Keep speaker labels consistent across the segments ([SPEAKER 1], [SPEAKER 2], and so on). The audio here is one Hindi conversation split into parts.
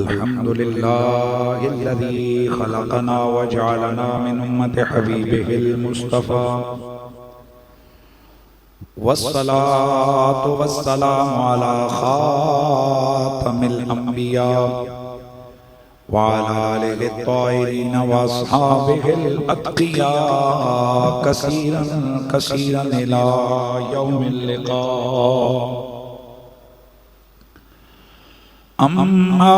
[SPEAKER 1] अल्हम्दुलिल्लाहिल्लज़ी खलक़ना व जअलना मिन उम्मति हबीबिहिल मुस्तफ़ा वस्सलातु वस्सलामु अला खातमिल अंबिया व अला आलिहि त्ताहिरीन व अस्हाबिहिल अत्क़िया कसीरन कसीरन इला यौमिल लिक़ा। अम्मा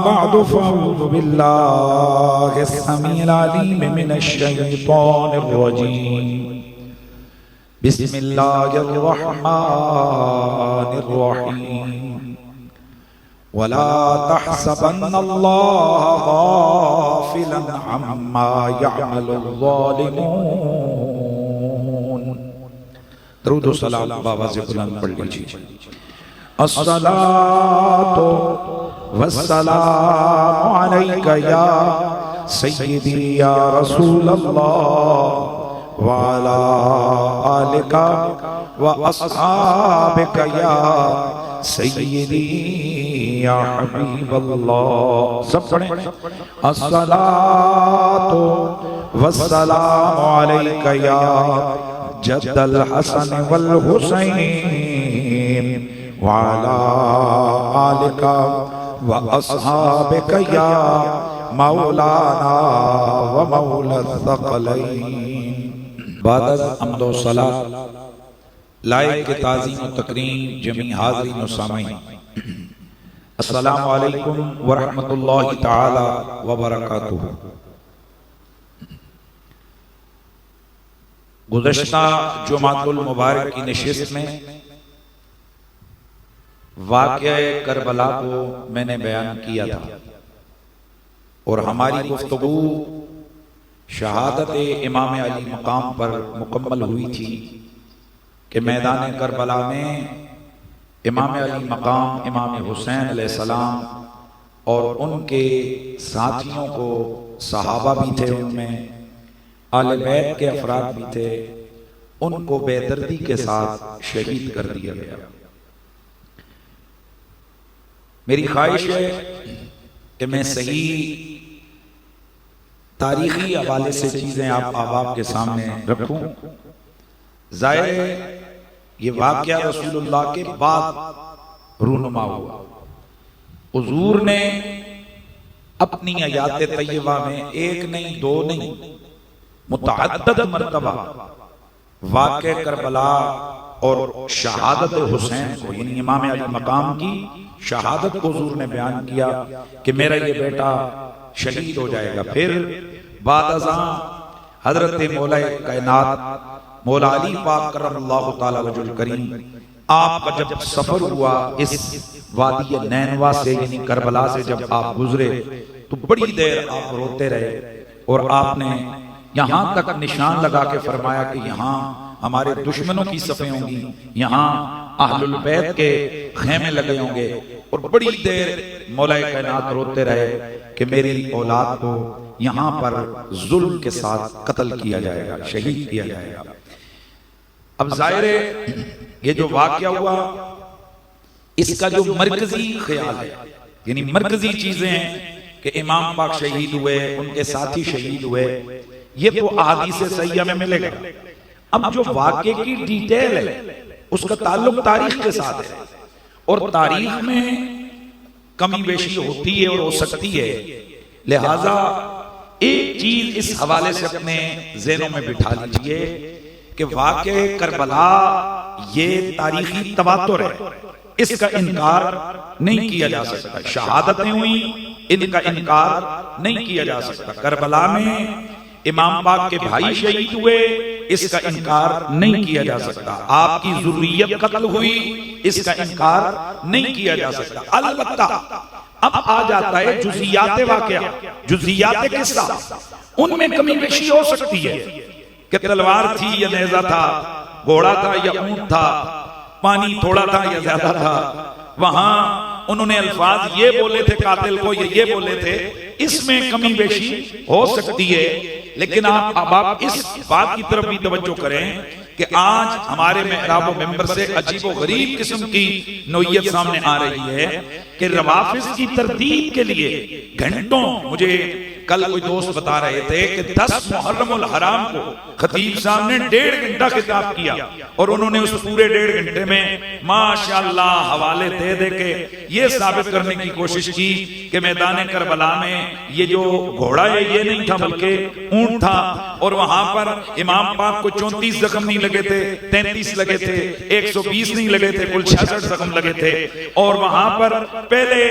[SPEAKER 1] बअदु फ़अऊज़ु बिल्लाहिस समीइल अलीम मिनश शैतानिर रजीम। बिस्मिल्लाहिर रहमानिर रहीम। वला तहसबन्नल्लाह गाफ़िलन अम्मा यअमलुज़ ज़ालिमून। दरूद व सलाम बाबा से बुलंद पढ़ लीजिए। अस्सलातु वस्सलामु अलैका या सय्यदी या रसूलल्लाह व अला आलिका व अस्हाबिका या सय्यदी या हबीबल्लाह। सब पढ़ें। अस्सलातु वस्सलामु अलैका या जद्दल हसन वल हुसैन व अला आलिका व अस्हाबिका या मौलाना व मौला थक़लैन। बाद हम्द व सलात लायक के ताज़ीम व तकरीम जमी हाज़रीन व सामीन, अस्सलामु अलैकुम व रहमतुल्लाहि तआला व बरकातुहू। गुज़श्ता जुमातुल मुबारक की नशिस्त में वाक़या करबला को मैंने बयान किया था और हमारी गुफ्तगू शहादत इमाम अली मकाम पर मुकम्मल हुई थी कि मैदान करबला में इमाम अली मकाम इमाम हुसैन अलैहिस्सलाम और उनके साथियों को, सहाबा भी थे, उनमें आले बैत के अफराद भी थे, उनको बेदर्दी के साथ शहीद कर दिया गया। मेरी ख्वाहिश है कि मैं सही तारीखी हवाले से चीजें आप अहबाब के सामने रखूं। ज़ाहिर है ये वाक़या रसूलुल्लाह के बाद रूनुमा हुआ। हुजूर ने अपनी हयात तय्यबा में एक नहीं, दो नहीं, मुतअद्दिद मरतबा वाक़या करबला और शहादत हुसैन को, यानी इमाम अली मकाम की शहादत को हुजूर ने बयान किया कि मेरा ये बेटा शहीद हो जाएगा। फिर बाद अज़ां हजरत मौला कायनात मौला अली पाक करमल्लाहु तआला वजहुल करीम आपका जब सफर हुआ इस वादी नैनवा से, यानी करबला से जब आप गुजरे तो बड़ी देर आप रोते रहे और आपने यहां तक निशान लगा के फरमाया कि यहां हमारे दुश्मनों की सफ़ें होंगी, यहाँ अहलुल बैत के खेमे लगे होंगे। और बड़ी देर मौला कायनात रोते रहे कि मेरी औलाद को यहाँ पर जुल्म के साथ कत्ल किया जाएगा, शहीद किया जाएगा। अब जाहिर है ये जो वाक़या हुआ इसका जो मरकजी ख्याल है, यानी मरकजी चीजें हैं कि इमाम पाक शहीद हुए, उनके साथी शहीद हुए, ये तो अहादीस सहीह में मिलेगा। अब जो वाक़े की डिटेल है उसका ताल्लुक तारीख के साथ है और तारीख में कमी बेशी होती है और हो सकती है। लिहाजा एक चीज इस हवाले से अपने ज़हनों में बिठा लीजिए कि वाक़े करबला ये तारीखी तवातुर है, इसका इनकार नहीं किया जा सकता। शहादतें हुई, इनका इनकार नहीं किया जा सकता। करबला में इमाम पाक के भाई शहीद हुए, इसका इनकार नहीं किया जा सकता। आपकी ज़ुर्रियत कत्ल हुई, इसका इनकार नहीं किया जा सकता। अलबत्ता अब आ जाता है जुज़ियात वाक़या, जुज़ियात किस्सा, उनमें कमी बेशी हो सकती है कि तलवार थी या नेज़ा था, घोड़ा था या ऊंट था, पानी थोड़ा था या ज्यादा था, वहां उन्होंने अल्फाज ये बोले थे कातिल को, ये बोले थे, इसमें कमी बेशी हो सकती है। लेकिन आप अब इस बात की तरफ भी तवज्जो करें कि आज हमारे मेहराब व मिंबर से अजीबो गरीब किस्म की नौयत सामने आ रही है कि रवाफिज की तरतीब के लिए घंटों, मुझे कल कोई दोस्त बता रहे थे कि 10 मुहर्रमुल हराम को खतीब साहब ने 1.5 घंटा खिताब किया और उन्होंने उस पूरे 1.5 घंटे में माशाअल्लाह हवाले दे दे के ये साबित करने की कोशिश की कि मैदान करबला में ये जो घोड़ा है ये नहीं था बल्कि ऊंट था, और वहां पर इमाम पाक को 34 जख्म नहीं लगे थे, 33 लगे थे, 120 नहीं लगे थे, कुल 66 जख्म लगे थे। और वहां पर पहले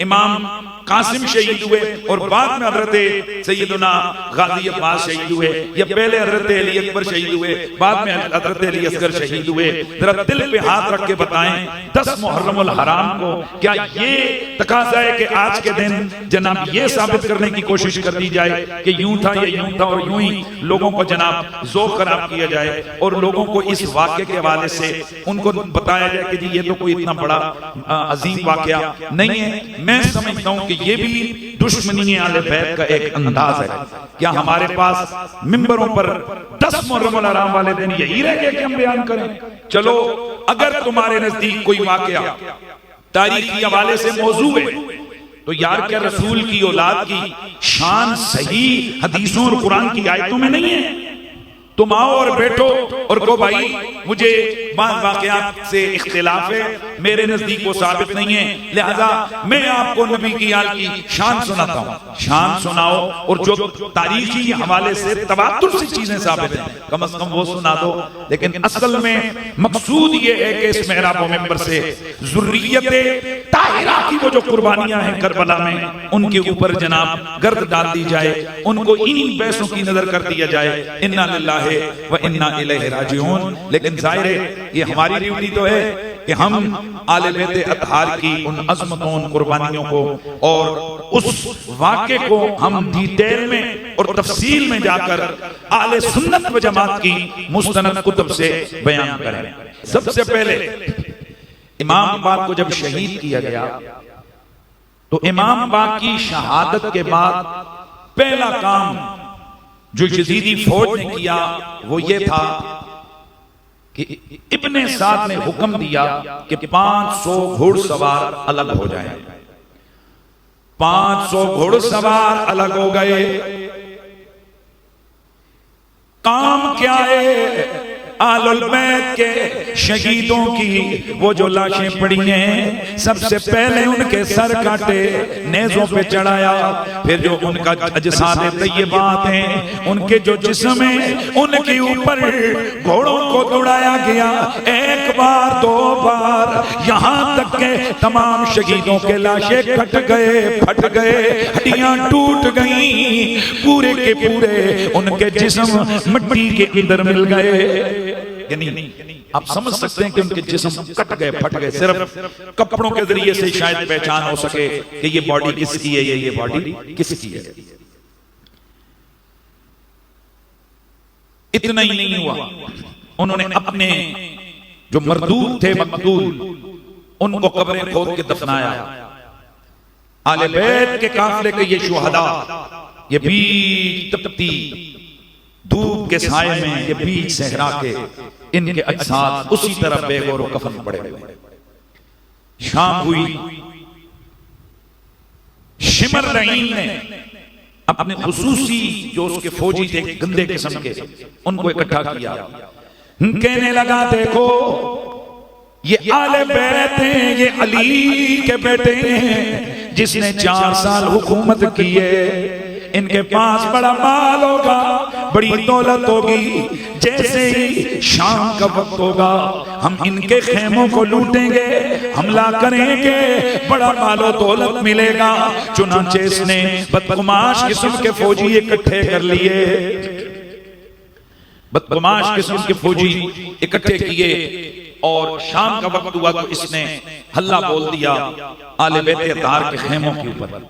[SPEAKER 1] इमाम कासिम शहीद हुए और बाद में हजरत सैयदना गाजी अब्बास शहीद हुए, या पहले हजरत अली अकबर शहीद हुए, बाद में हजरत अली असगर शहीद हुए। जरा दिल पे हाथ रख के बताएं 10 मुहर्रमुल हराम को क्या ये तकाजा है कि आज के दिन जनाब ये साबित करने की कोशिश कर दी जाए कि यूं था ये यूं था, और यूं ही लोगों को जनाब ज़ौक़ खराब किया जाए और लोगों को इस वाक़े के हवाले से उनको बताया जाए कि जी ये तो कोई इतना बड़ा अजीम वाक़या नहीं है। मैं समझता हूं कि ये भी दुश्मनी आले बैत का एक अंदाज है। क्या हमारे पास मिंबरों पर 10 मुहर्रमुल हराम वाले दिन यही रह गया कि हम बयान करें? चलो, अगर तुम्हारे नजदीक कोई वाक़या तारीखी हवाले से मौजू है तो यार क्या रसूल की औलाद की शान सही हदीसों और कुरान की आयतों में नहीं है? तुम आओ और बैठो और कहो भाई मुझे बात वाक़यात से इख्तिलाफ है, मेरे नजदीक वो साबित नहीं है, लिहाजा मैं आपको नबी की आल की शान सुनाता हूँ। शान सुनाओ और जो तारीखी हवाले से तवातुर से चीजें साबित हैं कम से कम वो सुना दो। लेकिन असल में मकसूद ये है कि इस मेहराब व मिंबर से ज़ुर्रियत ताहिरा की वो जो कुर्बानियां हैं करबला में, उनके ऊपर जनाब गर्द डाल दी जाए, उनको इन बैसों की नजर कर दिया जाए। इन्ना लिल्लाहि व इन्ना इलैहि राजिऊन। लेकिन जाहिर है ये हमारी ड्यूटी तो है कि हम आले बैत अतहार की उन अज़मतों, उन कुर्बानियों को और उस वाक़े को हम डिटेल में और तफसील में जाकर आले सुन्नत व जमात की मुस्तनद कुतुब से बयान करें। सबसे पहले इमाम पाक को जब शहीद किया गया तो इमाम पाक की शहादत के बाद पहला काम जो यजीदी फौज ने किया वो ये था कि इब्ने साद ने हुक्म दिया कि 500 घुड़सवार अलग हो जाएं। 500 घुड़सवार अलग हो गए। काम क्या है? आलुल बैत के शहीदों की वो जो लाशें पड़ी हैं सबसे पहले उनके सर काटे, नेज़ों पे चढ़ाया, फिर जो उनका अजसाद तय्यबात हैं, उनके जो जिस्म है उनके ऊपर घोड़ों को दौड़ाया गया, 1 बार 2 बार, यहां तक के तमाम शहीदों के लाशें कट गए, फट गए, हड्डियां टूट गईं, पूरे के पूरे उनके जिस्म मिट्टी के अंदर मिल गए। यानी आप समझ सकते हैं कि उनके जिस्म कट गए, फट गए, सिर्फ कपड़ों के जरिए से शायद पहचान हो सके कि ये बॉडी किसकी है, ये बॉडी किसकी है। इतना ही नहीं हुआ, उन्होंने अपने जो मरदूद थे, मकतूल, उनको कब्रें खोद के दफनाया। आले बैत के काफिले के ये शुहदा, ये बीच तपती धूप के साये में, ये बीच सहरा के इनके अजसाद उसी तरह बेगौर कफन पड़े हुए। शाम हुई, शिमर रहीम ने अपने खुसूसी जो उसके फौजी थे गंदे किस्म के, उनको इकट्ठा किया, कहने लगा देखो ये आले बैत हैं, ये अली के बेटे हैं जिसने 4 साल हुकूमत की है, इनके पास बड़ा माल होगा, बड़ी दौलत होगी, जैसे ही शाम का वक्त होगा हम इनके खेमों को लूटेंगे, हमला करेंगे, बड़ा मालो दौलत मिलेगा। चुनांचे इसने बदकुमाश किस्म के फौजी इकट्ठे कर लिए, बदकुमाश किस्म के फौजी इकट्ठे किए और शाम का वक्त हुआ तो इसने हल्ला बोल दिया आले बैत अतहार के खेमों के ऊपर।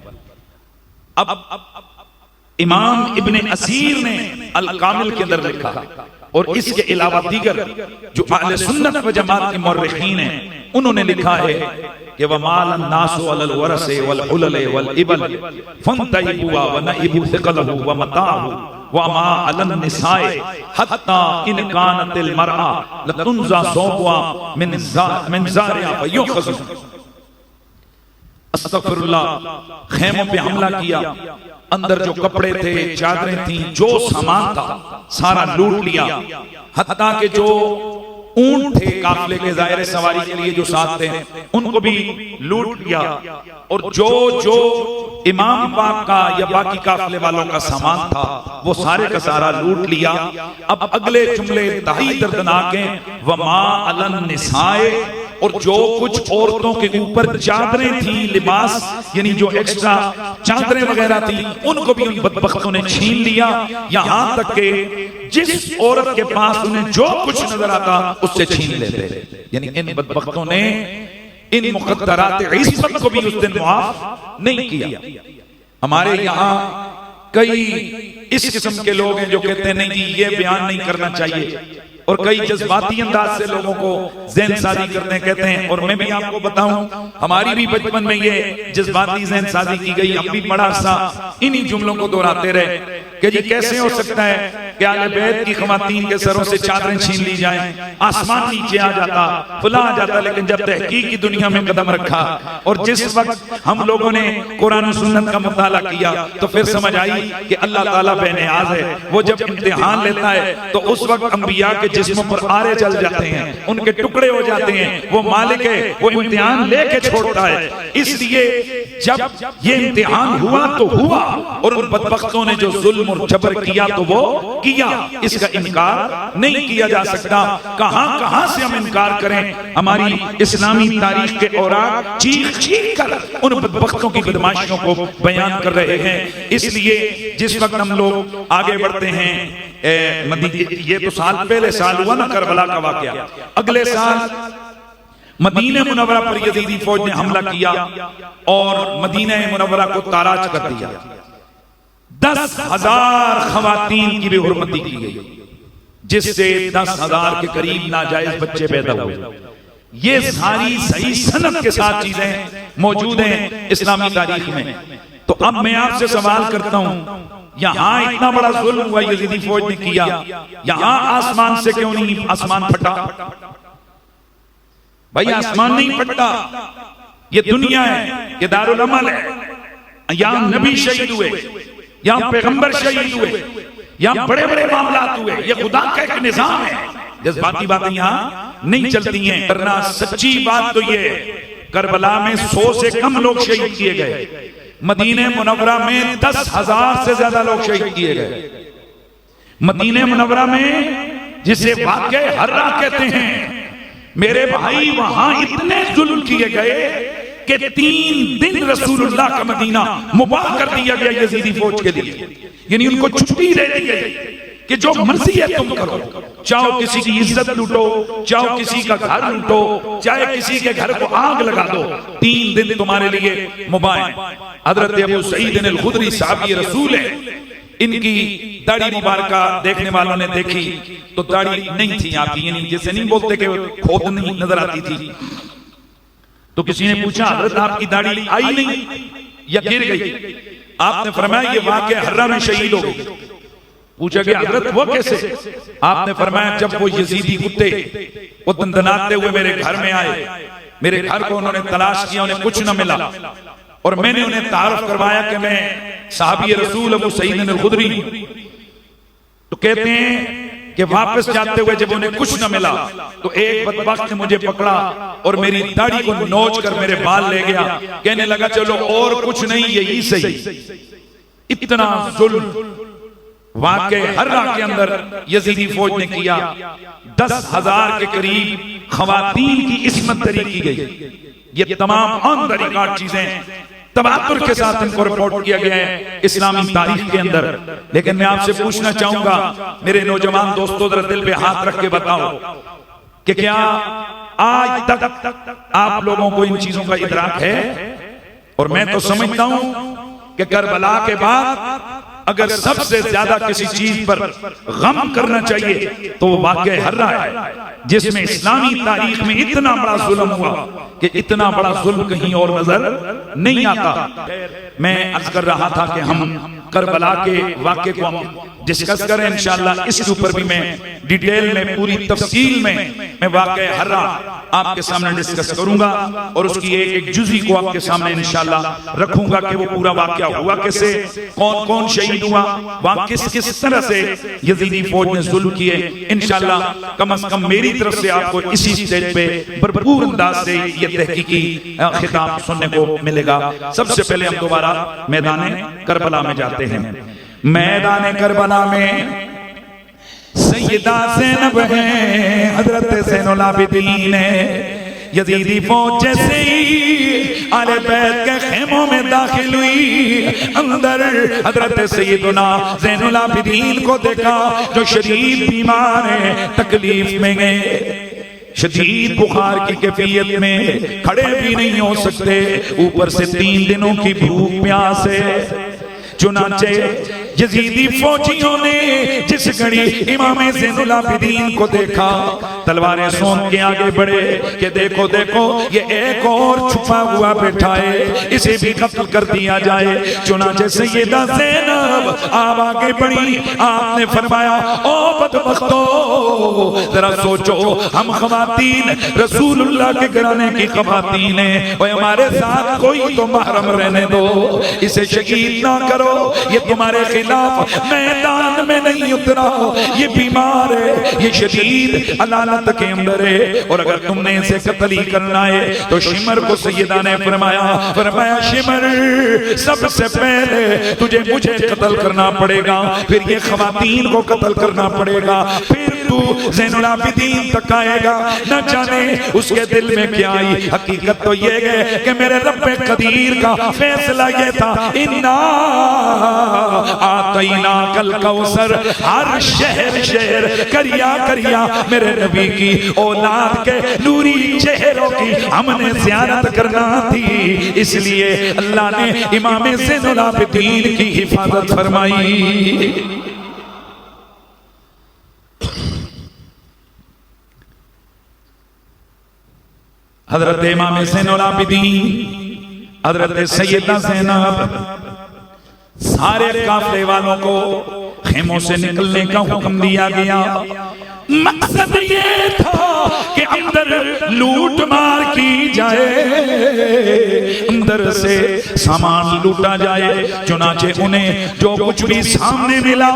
[SPEAKER 1] अब इमाम इब्ने असीर ने अल कामिल के अंदर लिखा और इसके अलावा दीगर जो अहले सुन्नत व जमात के मुर्रिखीन हैं उन्होंने लिखा है कि वमाल अन्नासु अलल वरसे वल हुलल वल इबल फंतइबु व नइबु थिकलहु व मताहु वमा अलन निसाए हत्ता इन कानतिल मरआ लतुनजा सौबा मिन जारिया फयुखज़। अस्तगफिरुल्लाह। खेमों पे हमला किया, अंदर जो कपड़े थे, चादरें थी, जो सामान था सारा लूट लिया। हत्ता के जो ऊंट थे काफिले के ज़ाहिर सवारी के लिए जो साथ थे उनको भी लूट लिया, और जो जो इमाम पाक का या बाकी काफिले वालों का सामान था वो सारे का सारा लूट लिया। अब अगले जुमले इंतहाई दर्दनाक हैं। वमा अलन निसाए, और जो कुछ औरतों के ऊपर चादरें थी, लिबास यानी जो एक्स्ट्रा चादरें वगैरह थी, उनको भी उन बदबख्तों ने छीन लिया। यहां तक के जिस औरत के पास उन्हें जो कुछ नजर आता उससे छीन लेते। यानी इन बदबख्तों ने इन मुक़द्दरात इस्मत को भी उस दिन मुआफ नहीं किया। हमारे यहाँ कई इस किस्म के लोग हैं जो कहते हैं नहीं जी ये बयान नहीं करना चाहिए, और कई जज्बाती अंदाज से लोगों को ज़हन साजी करते कहते हैं। और मैं भी आपको बताऊं, हमारी भी बचपन में ये जज्बाती ज़हन साजी की गई। हम भी बड़ा सा इन्हीं जुमलों को दोहराते रहे कि जी कैसे हो सकता है कि आले बैत की ख़वातीन के सरों से चादरें छीन ली जाएं, आसमान नीचे आ जाता, फुला आ जाता। लेकिन जब तहकीक की दुनिया में कदम रखा और जिस वक्त हम लोगों ने कुरान और सुन्नत का मुताला किया तो फिर समझ आई कि अल्लाह ताला बेनियाज है। वो जब इम्तिहान लेता है तो उस वक्त अंबिया के जिस्मों पर आरे चल जाते हैं, उनके टुकड़े हो जाते हैं। वो मालिक है, वो इम्तिहान लेके छोड़ता है। इसलिए जब ये इम्तिहान हुआ तो हुआ, और उन बदबख्तों ने जो जुल्म और जबर किया तो वो किया, इसका इनकार नहीं किया जा सकता। कहां कहां से हम इनकार करें? हमारी इस्लामी तारीख के औराक चीख चीख कर उन बदबख्तों की बदमाशियों को बयान कर रहे हैं। इसलिए जिस वक्त हम लोग आगे बढ़ते हैं, ये तो साल पहले साल हुआ ना करबला का वाकया, अगले साल मदीने मुनव्वरा पर यजीदी फौज ने हमला किया और मदीने मुनव्वरा को ताराज कर दिया। 10,000 खवातीन की बेहुरमती की गई, जिससे 10,000 के करीब नाजायज बच्चे पैदा हुए। ये सारी सही सनद के साथ चीजें मौजूद हैं इस्लामी तारीख में। तो अब मैं आपसे सवाल करता हूं, यहां इतना बड़ा जुल्म हुआ यजीदी फौज ने किया, यहां आसमान से क्यों नहीं आसमान फटा? भाई आसमान नहीं फटता, ये दुनिया है, ये दारुल अमल है। यहां नबी शहीद हुए, यहां पैगंबर शहीद हुए, यहां बड़े बड़े मामलात हुए। ये खुदा का एक निजाम है, जज्बाती बातें यहां नहीं चलती हैं। वरना सच्ची बात तो ये, करबला में 100 से कम लोग शहीद किए गए, मदीने मुनव्वरा में 10,000 से ज्यादा लोग शहीद किए गए। मदीने मुनव्वरा में जिसे वाक़े हर्रा कहते हैं, मेरे भाई वहां इतने जुल्म किए गए कि 3 दिन रसूलुल्लाह का मदीना मुबाह कर दिया गया यजीदी फौज के लिए। यानी उनको छुट्टी दे दी गई कि जो मर्जी है तुम करो, चाहो किसी की इज्जत लूटो, चाहो किसी का घर लूटो, चाहे किसी के घर को आग लगा दो, 3 दिन तुम्हारे लिए मुबाह है। हजरत अबू सईद अल-खुदरी साहब ये रसूल है, इनकी दाढ़ी मुबारका देखने वालों ने देखी तो दाढ़ी नहीं थी आपकी, यानी जैसे नहीं बोलते कि खोद नहीं नजर आती थी। तो किसी ने पूछा हजरत आपकी दाढ़ी आई नहीं या गिर गई? आपने फरमाया ये वाक़या हर्रा में शहीद हो गई। पूछा गया हजरत वो कैसे? आपने फरमाया जब वो यजीदी कुत्ते वो दंदनाते हुए मेरे घर में आए, मेरे घर को उन्होंने तलाश किया, उन्हें कुछ न मिला, और मैंने उन्हें तारुफ करवाया कि मैं साहबी रसूल अबू सईद अल-खुदरी। तो कहते हैं कि वापस जाते हुए जब उन्हें कुछ न मिला तो एक बदबख्त ने मुझे पकड़ा और मेरी दाढ़ी को नोच कर मेरे बाल ले गया, कहने लगा चलो और कुछ नहीं यही सही। इतना जुल्म वाक़े हर्रा के अंदर यजीदी फौज ने किया। 10,000 के करीब खवातीन की इस्मत दरी की गई। ये तमाम ऑन द रिकॉर्ड चीजें तवातुर के साथ इनको रिपोर्ट किया गया है इस्लामी तारीख के अंदर। लेकिन मैं आपसे पूछना चाहूंगा मेरे नौजवान दोस्तों, जरा दिल पे हाथ रख के बताओ कि क्या आज तक आप लोगों को इन चीजों का इदराक है? और मैं तो समझता हूं कि करबला के बाद अगर सबसे ज्यादा किसी चीज पर गम करना चाहिए तो वो वाक़या हर्रा है, जिसमें इस्लामी तारीख में इतना बड़ा जुल्म हुआ कि इतना बड़ा जुल्म कहीं और नजर नहीं आता। मैं अर्ज कर रहा था कि हम करबला के वाक़े को हम डिस्कस करें इंशाअल्लाह। इसके ऊपर भी मैं डिटेल में पूरी तफसील में मैं वाक़या हर्रा आपके सामने डिस्कस करूंगा और उसकी एक एक जुज़ी को आपके सामने इंशाअल्लाह रखूंगा कि वो पूरा वाक़या हुआ कैसे, कौन कौन शहीद हुआ, वहां किस किस तरह से यजीदी फौज ने जुल्म किए। इंशाअल्लाह कम से कम मेरी तरफ से आपको इसी स्टेज पे भरपूर अंदाज से ये तहकीकी खिताब सुनने को मिलेगा। सबसे पहले हम दोबारा मैदान करबला में जाते हैं। मैदान करबला में सैयदा ज़ैनब है, हजरत ज़ैनुल आबिदीन है। यजीदी फौज जैसे ही आले बैत के खेमों में दाखिल हुई, अंदर हजरत सैयदना ज़ैनुल आबिदीन को देखा जो शदीद बीमार है, तकलीफ में गए, शदीद बुखार की कैफियत में खड़े भी नहीं हो सकते, ऊपर से 3 दिनों की भूख प्यास है। चुनाचे यजीदी फौजियों ने जिस घड़ी इमाम ज़ैनुल आबिदीन को देखा, तलवारें सोंप के आगे बढ़े कि देखो देखो ये एक और छुपा हुआ बैठा है, इसे भी कत्ल कर दिया जाए। चुनाचे सैयदा ज़ैनब आप आगे बढ़ी, आपने फरमाया ओ बदबख्तो, जरा सोचो हम ख़वातीन रसूलुल्लाह के घराने की ख़वातीन हैं और हमारे साथ कोई तो महरम रहने दो, इसे शहीद ना करो, ये तुम्हारे खिलाफ मैदान में नहीं उतरा, ये बीमार है, ये शदीद अलालत के अंदर है और अगर तुमने इसे कत्ल ही करना है तो शिमर को सैयदा ने फरमाया शिमर सबसे पहले तुझे मुझे कत्ल करना पड़ेगा, फिर ये ख़वातीन को कत्ल करना पड़ेगा, फिर तू ज़ैनुल आबिदीन तक आएगा। न जाने उसके दिल में क्या आई। हकीकत तो ये है कि मेरे रब्बे कदीर का फैसला ये था, इन्ना आतैना कल कौसर, हर शहर शहर करिया करिया मेरे नबी की औलाद के नूरी चेहरों की हमने ज़ियारत करना थी, इसलिए अल्लाह ने इमाम ज़ैनुल आबिदीन की हिफाजत फरमाई। हजरत इमाम ज़ैनुल आबिदीन, हजरत सैयदा ज़ैनब, सारे काफिले वालों को खेमों से निकलने का हुक्म दिया गया। मकसद ये था कि अंदर लूट मार की जाए, अंदर से सामान लूटा जाए। चुनाचे उन्हें जो कुछ भी सामने मिला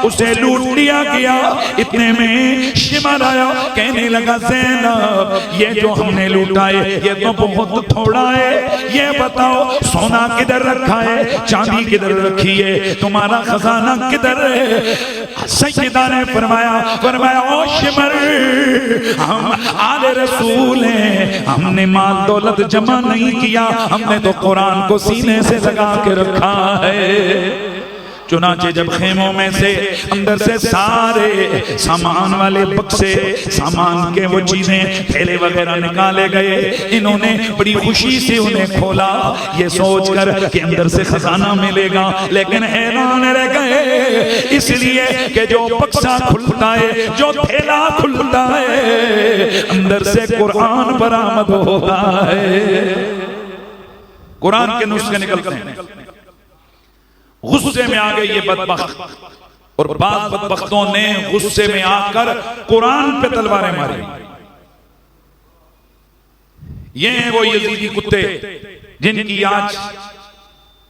[SPEAKER 1] उसे लूट लिया गया। इतने में शिमर आया, कहने लगा ज़ैनब ये जो हमने लूटा है ये तो बहुत थोड़ा है, ये बताओ सोना किधर रखा है, चांदी किधर रखी है, तुम्हारा खजाना किधर है। सैयदा ने फरमाया ओ शिमर, हम आले रसूल हैं, हमने माल दौलत जमा नहीं किया, हमने तो कुरान को सीने से लगा के रखा है। चुनाचे जब खेमों में से अंदर से सारे सामान वाले बक्से, सामान के वो चीजें थैले वगैरह निकाले गए, इन्होंने बड़ी खुशी से उन्हें खोला ये सोचकर कि अंदर से खजाना मिलेगा, लेकिन हैरान रह गए इसलिए कि जो बक्सा खुलता है, जो थैला खुलता है, अंदर से कुरान बरामद होता है। कुरान के नुस्खे निकलते हैं। गुस्से में आ गए ये बदबख्त, और बाद बदबख्तों ने गुस्से में आकर कुरान पे तलवारें मारी। ये हैं वो यजीदी कुत्ते जिनकी आज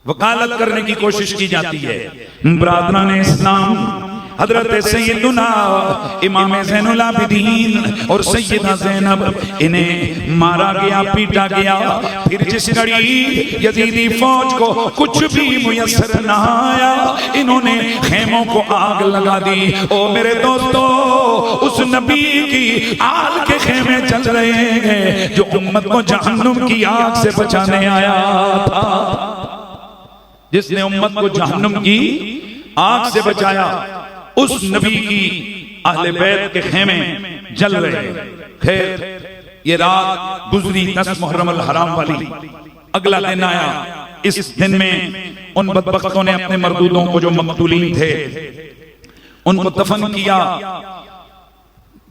[SPEAKER 1] वकालत करने की कोशिश की जाती है। बरादरान इस्लाम, हजरत सैयदना इमाम ज़ैनुल आबिदीन और सैयदा ज़ैनब, इन्हें मारा गया, पीटा गया। फिर जिस घड़ी यजीदी फौज को कुछ भी मुयस्सर न आया, इन्होंने खेमों को आग लगा दी। ओ मेरे दोस्तों, उस नबी की आल के खेमे चल रहे हैं जो उम्मत को जहन्नुम की आग से बचाने आया था, जिसने उम्मत को जहन्नुम की आग से बचाया। उस नबी की अहले बैत के खेमे जल रहे। खैर ये रात गुजरी 10 मुहर्रम अल हराम वाली, अगला दिन आया। इस दिन में उन बदबख्तों ने अपने मरदूदों को जो मकतूलीन थे उनको दफन किया,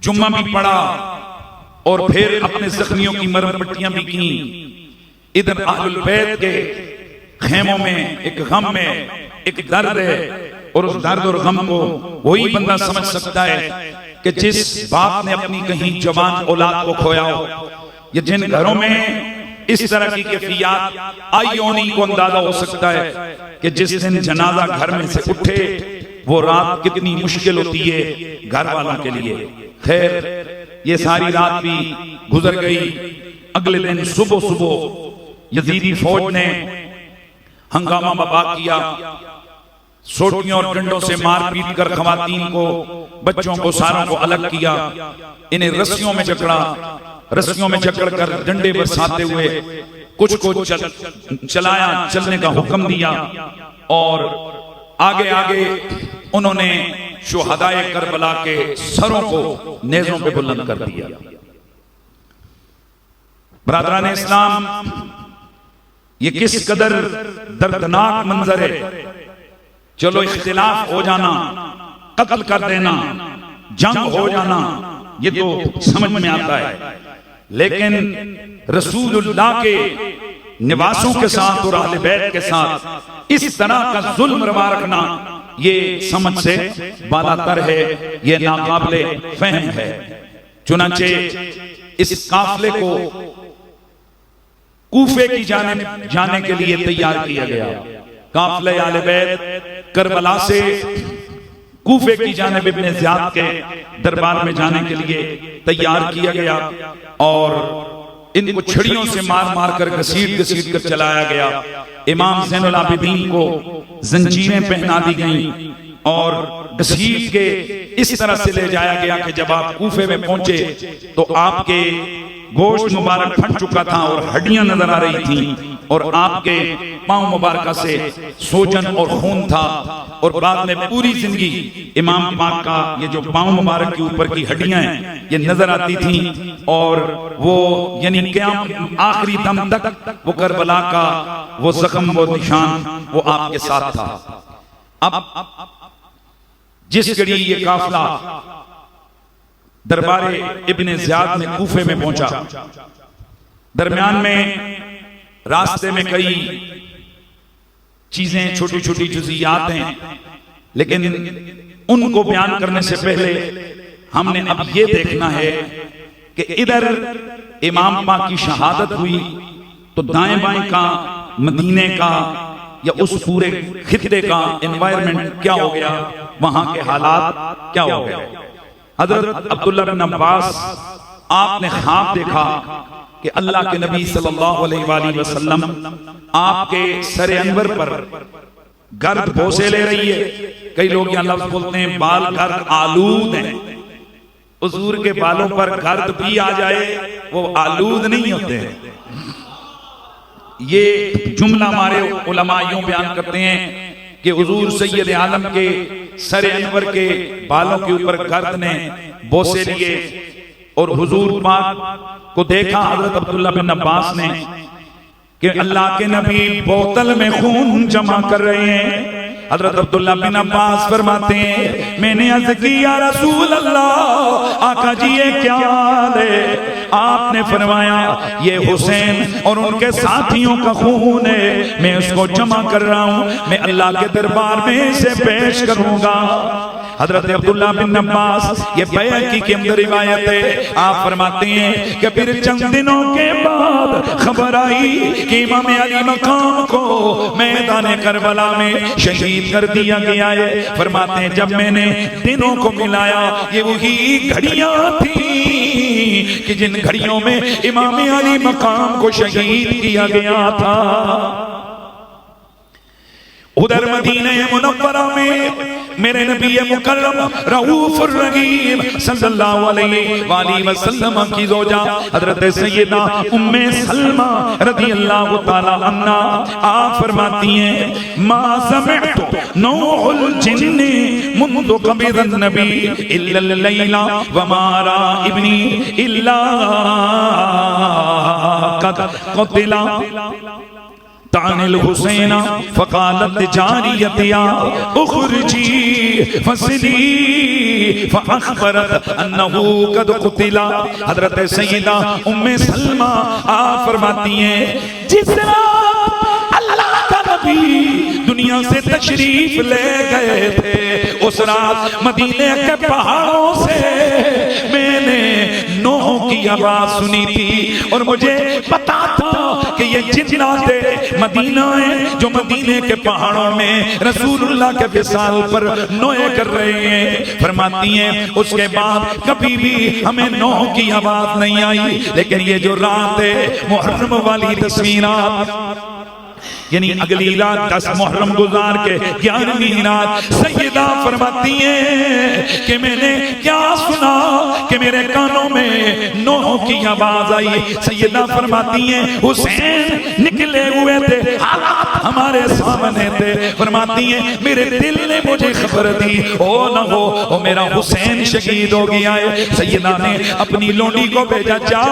[SPEAKER 1] जुम्मा भी पढ़ा और फिर अपने जख्मियों की मरहम पट्टियां भी की। इधर अहलुल बैत के खेमों में एक गम में, एक दर्द है और उस दर्द और गम को वही बंदा समझ सकता है कि जिस बाप ने अपनी कहीं जवान औलाद को खोया हो, या जिन घरों में इस तरह की कैफियत आई होनी को अंदाजा हो सकता है कि जिस दिन जनाजा घर में से उठे वो रात कितनी मुश्किल होती है घर वालों के लिए। खैर, ये सारी रात भी गुजर गई। अगले दिन सुबह सुबह यजीदी फौज ने हंगामा बर्पा किया, सोटियों और डंडों से मार पीट कर खवातीन को, बच्चों को, सारों को अलग किया। इन्हें रस्सियों में जकड़ा, रस्सियों में जकड़ कर डंडे बरसाते हुए कुछ को चलाया, चलने का हुक्म दिया और आगे आगे उन्होंने शुहदाए करबला के सरों को नेज़ों पे बुलंद कर दिया। बरादरान इस्लाम, ये किस कदर दर्दनाक मंजर है। चलो इख्तिलाफ हो जाना, कत्ल कर देना, जंग हो जाना, ये तो समझ में आता है, लेकिन रसूलुल्लाह के निवासों के साथ और अहले बैत के साथ इस तरह का जुल्म रवा रखना, ये समझ से बालातर है, ये नाकाबिले फहम है। चुनांचे इस काफिले को कूफे की जाने के लिए तैयार किया गया। काफिले आले बैत करबला से कूफे की जानिब इब्ने ज़ियाद के दरबार में जाने के लिए तैयार किया गया और इनको छड़ियों से मार मार कर घसीट घसीट कर चलाया गया। इमाम ज़ैनुल आबिदीन को जंजीरें पहना दी गईं और घसीट के इस तरह से ले जाया गया कि जब आप कूफे में पहुंचे तो आपके गोश्त मुबारक फट चुका था और हड्डियां नजर आ रही थी और आपके पांव मुबारक से सोजन और खून था और बाद में पूरी जिंदगी इमाम पाक का ये जो पांव मुबारक के ऊपर की हड्डियां हैं ये नजर आती थी और वो यानी क़याम आखिरी दम तक वो करबला का वो जख्म, वो निशान वो आपके साथ था। अब जिस घड़ी ये काफिला दरबारे इब्ने ज़ियाद में कूफे में पहुंचा, दरमियान में रास्ते में कई चीजें, छोटी छोटी जुज़ियात हैं, लेकिन उनको बयान करने से पहले हमने अब ये देखना है कि इधर इमाम पाक की शहादत हुई तो दाएं बाएं का, मदीने का या उस पूरे खित्ते का एनवायरनमेंट क्या हो गया, वहां के हालात क्या हो गए। हजरत अब्दुल्लाह बिन अब्बास, आपने ख्वाब देखा कि अल्लाह के नबी सल्लल्लाहु अलैहि वसल्लम आपके सरे अनवर पर गर्द बोसे ले रही है। कई लोग यहाँ लफ्ज बोलते हैं बाल गर्द आलूद हैं। हुजूर के बालों पर गर्द भी आ जाए वो आलूद नहीं होते हैं। ये जुमला हमारे उलमा यूं बयान करते हैं कि हुजूर सैयद आलम के सरे अनवर के बालों के ऊपर गर्द ने बोसे लिए और हुजूर पाक को देखा हजरत अब्दुल्ला बिन अब्बास ने कि अल्लाह के नबी बोतल में खून जमा कर रहे हैं। हजरत अब्दुल्ला बिन अब्बास फरमाते हैं, मैंने अर्ज की या रसूल अल्लाह, आका जी ये क्या है? आपने फरमाया ये हुसैन और उनके साथियों का खून है, मैं उसको जमा कर रहा हूं, मैं अल्लाह के दरबार में इसे पेश करूंगा। हजरत अब्दुल्ला बिन अब्बास, ये बैहक़ी के अंदर रिवायत है, आप फरमाते हैं कि फिर चंद दिनों के बाद खबर आई कि इमाम अली मकाम को मैदान करबला में शहीद कर दिया गया है। फरमाते हैं जब मैंने दिनों को मिलाया ये वही घड़ियां थी कि जिन घड़ियों में इमाम अली मकाम को शहीद किया गया था। उधर मदीने मुनव्वरा में मेरे नबी मुकर्रम रऊफुर रहीम सल्लल्लाहु अलैहि वसल्लम की ज़ौजा हजरत सैयदा उम्मे सलमा रज़ियल्लाहु ताला अन्हा आप फरमाती हैं, मा समिअतु नौहुल जिन्नी मुंदु कबिरन नबी इल्ला लैला व मारा इब्नी इल्ला कद क़तिला तानिल हुसैना फ़क़ालत जारियतिया उख़रिजी फ़स्ली फ़अख़बरत अन्नहु क़द क़ुतिला। हज़रत सैयदा उम्मे सलमा आप फरमाती हैं, जिस रात अल्लाह का नबी दुनिया से तशरीफ ले गए थे। उस रात मदीने के पहाड़ों से मैंने नूह की आवाज सुनी थी और मुझे पता था कि ये जिन्नाते मदीना है जो मदीने के पहाड़ों में रसूलुल्लाह के विसाल पर नोए कर रहे हैं। फरमाती हैं उसके बाद कभी भी हमें नूह की आवाज नहीं आई, लेकिन ये जो रात है मुहर्रम वाली 10वीं रात, यानी अगली रात 10 मुहर्रम गुजार के 11वीं रात सैयदा फरमाती हैं कि मैंने क्या सुना कि मेरे कानों में नूह की आवाज आई। सैयदा फरमाती हैं हुसैन निकले हुए थे, हालात हमारे सामने थे। फरमाती हैं मेरे दिल ने मुझे खबर दी ओ न हो ओ मेरा हुसैन शहीद हो गया है। सैयदा ने अपनी लोंडी को भेजा, जा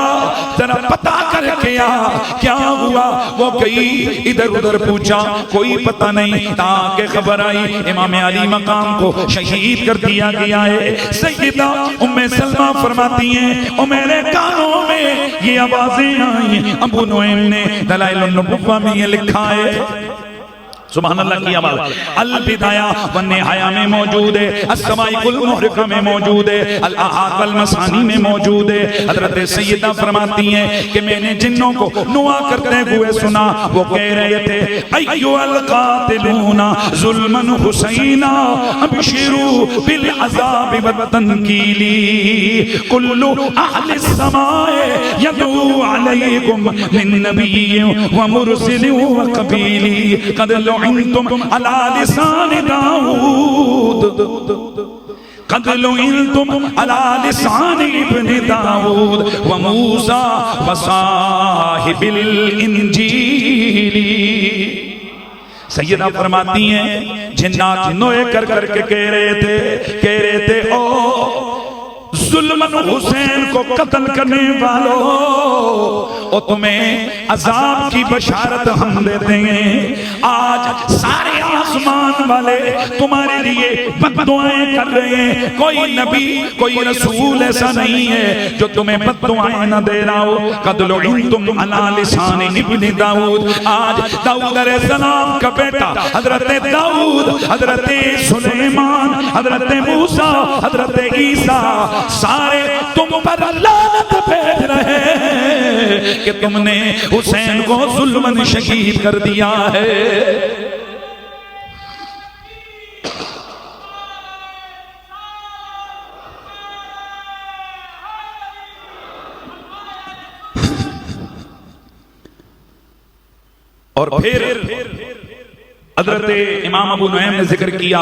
[SPEAKER 1] जरा पता करके आ क्या हुआ। वो गई इधर उधर पूछा, कोई पता नहीं, ताकि खबर आई इमाम अली मकाम को शहीद कर दिया गया है। सैयदा उम्मे सलमा फरमाती हैं और मेरे कानों में ये आवाजें आई। अबू नुएम ने दलाइल नबुव्वा में ये लिखा है, सुभान अल्लाह की आवाज अल बिदाया व निहाया में मौजूद है, अस्समाई कुल मुहरिका में मौजूद है, अल अहाद वल मसानी में मौजूद है। हजरत सैयदा फरमाती हैं कि मैंने जिन्नों को नुआ करते हुए सुना। वो कह रहे थे अय्युल कातिलूना जुल्मन हुसैना अबशिरू बिल अज़ाब व तनकीली कुल्लु अहलि समाए यदू अलैकुम मिन नबिय्यिन व मुरसिलिन व कबीली कद तुम अला लिसान दाऊद कद तुम अला लिसान इब्न दाऊद व मूसा व साहिबिल इंजीली। सैयदा फरमाती हैं जिन्नात नोए कर करके कह रहे थे ओ जुल्मन हुसैन को कत्ल करने वालों, और तुम्हें अजाब की बशारत हम देते हैं। आज सारे आसमान वाले तुम्हारे लिए बद्दुआएं कर रहे हैं। कोई नबी कोई रसूल ऐसा नहीं है जो तुम्हें बद्दुआएं न दे रहा हो। कद तुम अला लिसान इब्न दाऊद, आज दाऊद अलैहिस्सलाम का बेटा हजरत दाऊद, हजरत सुलेमान, हजरत मूसा, हजरत ईसा सारे तुम पर लानत भेज रहे हैं कि तुमने हुसैन को जुल्मन शहीद कर दिया है। और फिर हजरत इमाम अबू नुएम ने जिक्र किया,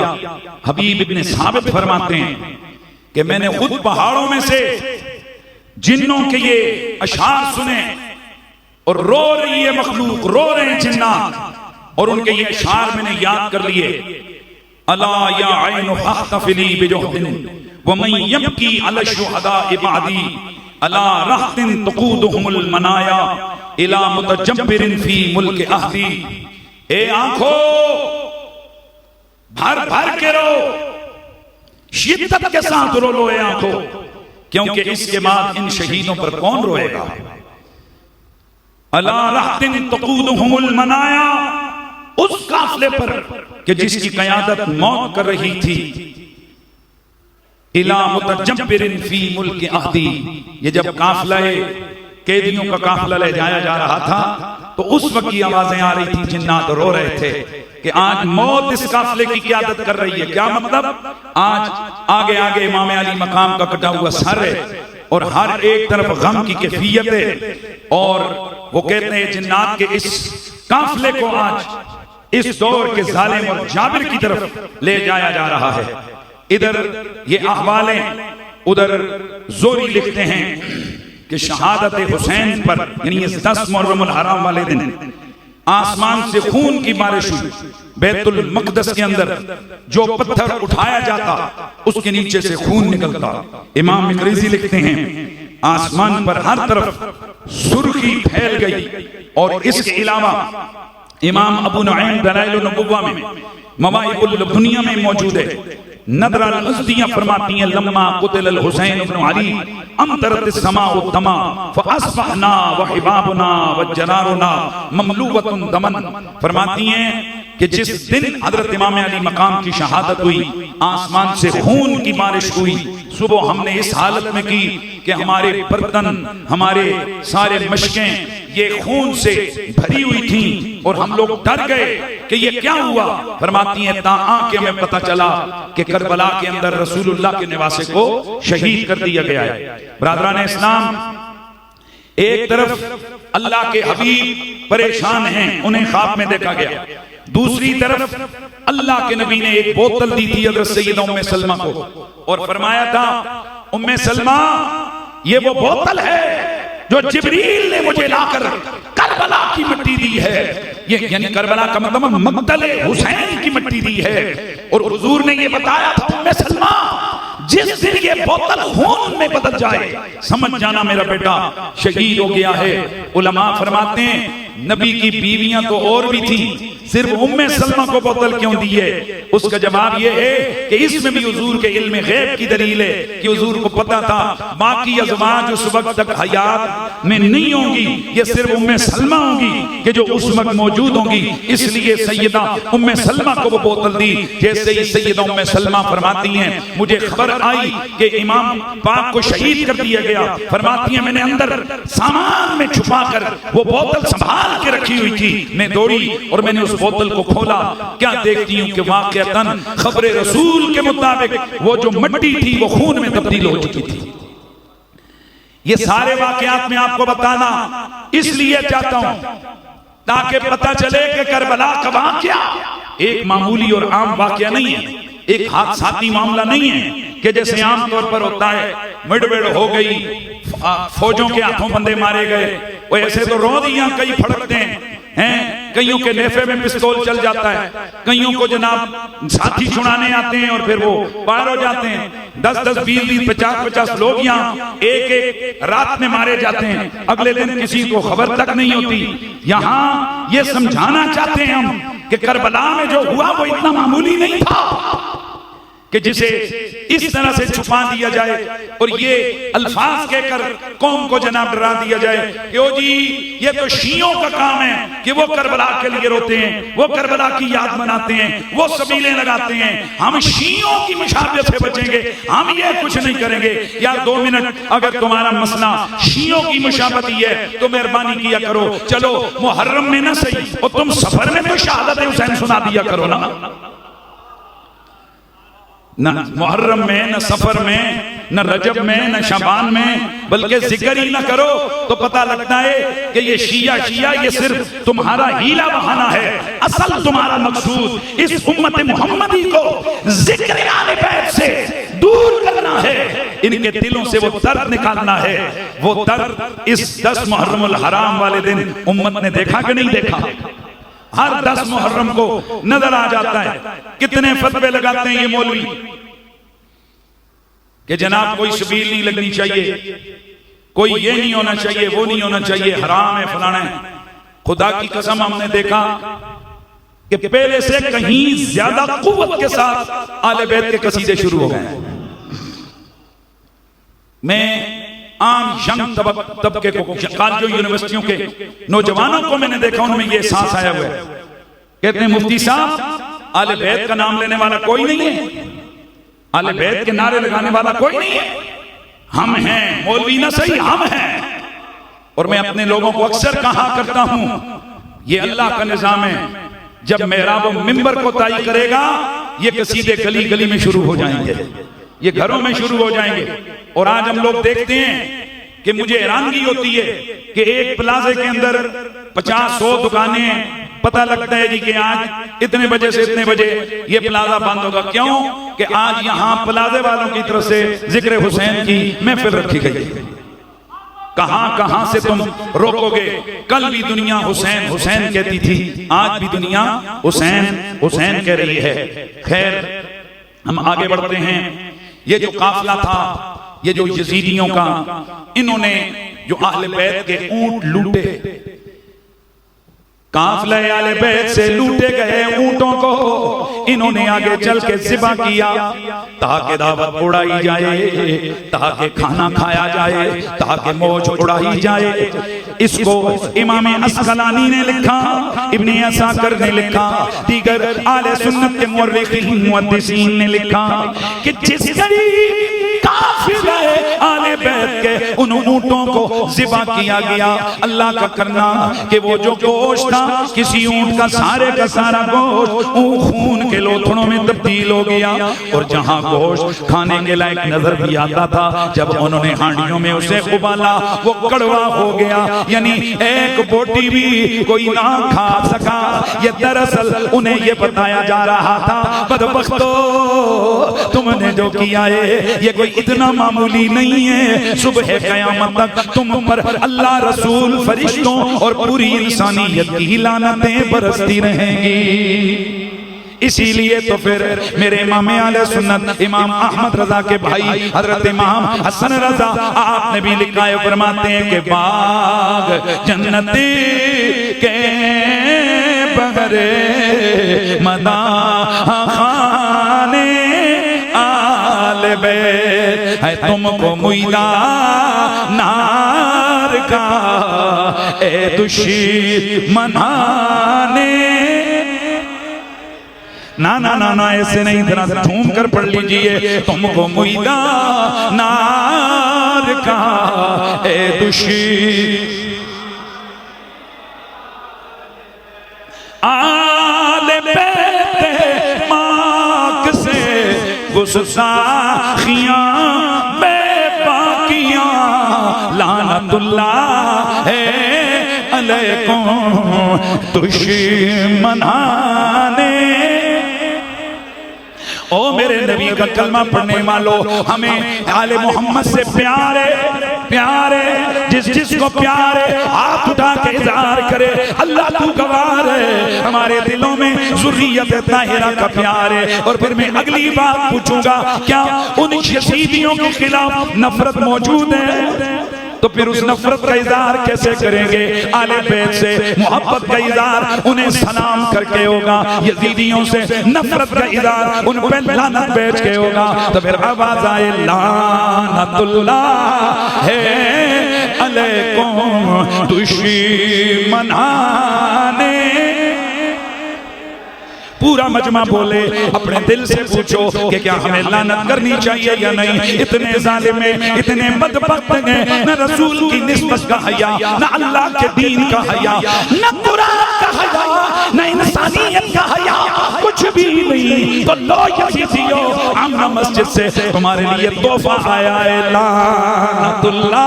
[SPEAKER 1] हबीब इब्न साबित फरमाते हैं कि मैंने खुद पहाड़ों में से जिन्नों के ये अशार सुने और रो रही है मखलूक, रो रहे हैं जिन्नात, और उनके ये अशार मैंने याद कर लिए। अला या ऐन फख्तफली बिजुहदिन व मन यबकी अला शुहदा इबादी अला रहतिन तकूदुहुमुल मनाया इला मुतजब्बिरिन फी मुल्क अहदी। ए आंखों भर भर के रो, शिद्दत के साथ रो लो ए आंखों, क्योंकि इसके बाद इन शहीदों पर कौन रोएगा। अला रहतिन तकूदुहुमुल मनाया, उस काफिले पर कि जिसकी क़यादत मौत कर रही थी। इला मुतजब्बिरिन फी मुल्क अहदी, ये जब काफिला कैदियों का काफिला ले जाया जा रहा था तो उस वक्त की आवाजें आ रही थी, जिन्नात रो रहे थे कि आज मौत इस काफिले की क़यादत कर रही है। क्या मतलब, आज आगे आगे इमाम अली मकाम का कटा हुआ सर है और हर एक तरफ गम की कैफियत है, और वो कहते हैं जिन्नात के इस काफिले को आज इस दौर के जालिम और जाबिर की तरफ ले जाया जा रहा है। इधर ये अहवालें, उधर जोरी लिखते हैं कि शहादत हुसैन पर, यानी ये 10 मुहर्रमुल हराम वाले दिन आसमान से खून की बारिश हुई। बैतुल मक़दस के अंदर जो पत्थर उठाया जाता उसके नीचे से खून निकलता। इमाम मिकरीज़ी लिखते हैं आसमान पर हर तरफ सुर्खी फैल गई। और इसके अलावा इमाम अबू नुएम दलाइल नबुव्वा में मवाइबुल दुनिया में मौजूद है। नदरा अल-अज़दिया फरमाती हैं लम्मा कुतिल हुसैन इब्न अली अमतरत समाउ तमा फअस्बहना व हिबाबना व जनारुना ममलूवतुन दमन। फरमाती हैं कि जिस दिन हजरत इमाम अली मकाम की शहादत हुई, आसमान से खून की बारिश हुई। सुबह हमने इस हालत में की कि हमारे बर्तन, हमारे सारे मशकें ये खून से भरी हुई थी और हम लोग डर गए कि ये क्या हुआ। फरमाती हैं ताआ के हमें पता चला कि करबला के अंदर रसूलुल्लाह के निवासे को शहीद कर दिया गया है। ब्रादरान इस्लाम, एक तरफ अल्लाह के हबीब परेशान हैं, उन्हें ख्वाब में देखा गया। दूसरी तरफ अल्लाह के नबी ने एक बोतल दी थी हज़रत सैयदा उम्मे सलमा को और फरमाया था, उम्मे सलमा ये वो बोतल है जो जिब्रील ने मुझे लाकर करबला की मिट्टी दी है। ये यानी करबला का मतलब मक्तल हुसैन की मिट्टी दी है। और हुजूर ने ये बताया था, उम्मे सलमा जिस दिन ये बोतल खून में बदल जाए समझ जाना मेरा बेटा शहीद हो गया है। उलमा फरमाते हैं नबी की बीवियां तो और भी थी, सिर्फ उम्मे सलमा को बोतल क्यों दी है? उसका जवाब यह है कि इसमें भी हुजूर के इल्म गैब की दलील है कि हुजूर को पता था बाकी अज़वाज उस वक्त तक हयात में नहीं होंगी, ये सिर्फ उम्मे सलमा होंगी कि जो उस वक्त मौजूद होंगी। इसलिए सैयदा उम्मे सलमा को वो बोतल दी। जैसे ही सैयदा उम्मे सलमा फरमाती हैं, मुझे खबर आई कि इमाम पाक को शहीद कर दिया गया। फरमाती हैं मैंने अंदर सामान में छुपाकर वो बोतल संभाल के रखी हुई थी। मैं दौड़ी और मैंने उस बोतल को खोला। क्या देखती हूँ कि वाक़अतन खबरे रसूल के मुताबिक वो जो मिट्टी थी वो खून में तब्दील हो चुकी थी। ये सारे वाक़यात में आपको बताना इसलिए चाहता हूं ताकि पता चले कि करबला का वाक़या एक मामूली और आम वाक़या नहीं है, एक हादसाती मामला नहीं है कि जैसे आमतौर पर होता है मिडवेड हो गई, फौजों के हाथों बंदे मारे गए। वो ऐसे तो रोज यहाँ कई फड़कते हैं, कईयों के नेफे में पिस्तौल चल जाता है, कईयों को जनाब साथी छुड़ाने आते हैं और फिर वो पार हो जाते हैं। 10-10, 20-20, 50-50 लोग यहाँ एक रात में मारे जाते हैं, अगले दिन किसी को खबर तक नहीं होती। यहाँ ये समझाना चाहते हैं हम कि करबला में जो हुआ वो इतना मामूली नहीं था कि जिसे इस तरह से छुपा दिया जाए और ये अल्फाज कहकर कौम को जनाब डरा दिया जाए कि ओ जी ये तो शियों का काम है कि वो करबला के लिए रोते हैं, वो करबला की याद मनाते हैं, वो सबीलें लगाते हैं, हम शियों की मुशाबहत से बचेंगे, हम ये कुछ नहीं करेंगे। यार 2 मिनट, अगर तुम्हारा मसला शियों की मुशाबहत ही है तो मेहरबानी किया करो, चलो मुहर्रम में ना सही और तुम सफर में तो शहादत हुसैन सुना दिया करो ना। न मुहर्रम में, न सफर में, न रजब में, न शबान में, बल्कि जिक्र ही ना करो तो पता लगता है कि ये शिया ये सिर्फ तुम्हारा हीला बहाना है। असल तुम्हारा मकसूद इस उम्मत मुहम्मदी को जिक्र आले बैत से दूर करना है, इनके दिलों से वो दर्द निकालना है। वो दर्द इस 10 मुहर्रमुल हराम वाले दिन उम्मत ने देखा कि नहीं देखा? हर 10 मुहर्रम को नजर आ जाता है। कितने फतवे लगाते हैं ये मौलवी कि जनाब कोई शबील नहीं लगनी चाहिए, कोई ये नहीं होना चाहिए, वो नहीं होना चाहिए, हराम है, फलाना है। खुदा की कसम हमने देखा कि पहले से कहीं ज्यादा कुव्वत के साथ आले बैत के कसीदे शुरू हो गए। मैं आम यंग तबके को, कॉलेजों यूनिवर्सिटियों के नौजवानों को मैंने देखा, उनमें ये एहसास आया हुआ है। कहते हैं मुफ्ती साहब आले बैत का नाम लेने वाला कोई नहीं है, आले बैत के नारे लगाने वाला कोई नहीं है, हम हैं मौलवी ना सही, हम हैं। और मैं अपने लोगों को अक्सर कहा करता हूं ये अल्लाह का निजाम है, जब मेहराब व मिंबर को ताई करेगा ये कसीदे गली गली में शुरू हो जाएंगे, ये घरों में शुरू हो जाएंगे। और आज हम लोग देखते हैं कि मुझे हैरानगी होती है कि एक प्लाजे के अंदर 50-100 दुकानें, पता लगता है जी कि आज इतने बजे से इतने बजे ये प्लाजा बंद होगा। क्यों? कि आज यहाँ प्लाजे वालों की तरफ से जिक्र हुसैन की महफिल रखी गई। कहां से तुम रोकोगे? कल भी दुनिया हुसैन हुसैन कहती थी, आज भी दुनिया हुसैन हुसैन कह रही है। खैर हम आगे बढ़ते हैं। ये जो काफिला था, ये जो यजीदियों का, इन्होंने जो अहले बैत के ऊंट लूटे, काफिले आले बैत से लूटे गए ऊंटों को इन्होंने आगे चल के ज़िबा किया ताकि दावत उड़ाई जाए, ताकि खाना खाया जाए, ताकि मौज उड़ाई जाए। इसको इमाम अस्कलानी ने लिखा, इब्ने असाकिर ने लिखा, दीगर आले सुन्नत के मुअर्रिखीन मुहद्दिसीन ने लिखा कि जिस काफिले आले बैत के उन ऊंटों को ज़िबा किया गया, अल्लाह का करना कि वो जो गोश्त था किसी ऊंट का सारा गोश्त खून के लोथड़ों में तब्दील हो गया, और जहां गोश्त खाने के लायक नजर भी आता था, जब उन्होंने हांडियों में उसे उबाला वो कड़वा हो गया, यानी एक बोटी भी कोई ना खा सका। ये दरअसल उन्हें ये बताया जा रहा था, बदबख्तो तुमने जो किया है ये कोई इतना मामूली नहीं है, सुबह क़यामत तक तुम पर अल्लाह, रसूल, फरिश्तों और पूरी इंसानियत की लानतें बरसती रहेंगी। इसीलिए तो फिर मेरे इमाम आले सुन्नत इमाम अहमद रजा के भाई हजरत इमाम हसन रजा आपने भी लिखा है, फरमाते हैं कि बाग जन्नती के बहरे मदा खाने आले बैत है तुमको मुइदा नार का ए दुश्मनाने। ना ना ना ना ऐसे नहीं, इतना झूम कर पढ़ लीजिए, तुमको मुइदा नार का ए आले बैत माक से गुस्साखियां बेबाकियां लानतुल्लाह है अलैकुम दुश्मनाने। ओ मेरे नबी का कलमा पढ़ने वालों, हमें आले मोहम्मद से प्यारे प्यारे जिसको प्यारे हाथ उठा के इज़हार करे, अल्लाह तू गवाह है हमारे दिलों में ज़ुर्रियत ताहिरा का प्यार है। और फिर मैं अगली बात पूछूंगा, क्या उन यज़ीदियों के खिलाफ नफरत मौजूद है? तो फिर उस नफरत का इज़हार कैसे करेंगे? आले बैत से मोहब्बत का इज़हार उन्हें सलाम करके होगा, यज़ीदियों से नफरत का इज़हार उन पे लानत बेच के होगा। तो फिर आवाज आए लानतुल्लाह है अलैकुम दुश्मनाने। पूरा मजमा बोले, अपने दिल से पूछो कि क्या हमें लानत करनी चाहिए या नहीं। इतने जालिम हैं, इतने बदबख्त हैं, न रसूल की निस्बत का हया, न अल्लाह के दीन का हया, न कुरान का हया, न इंसानियत का हया, कुछ भी नहीं। तो लो यज़ीदियो, आमना मस्जिद से तुम्हारे लिए तोहफा आया है, लानतुल्लाह।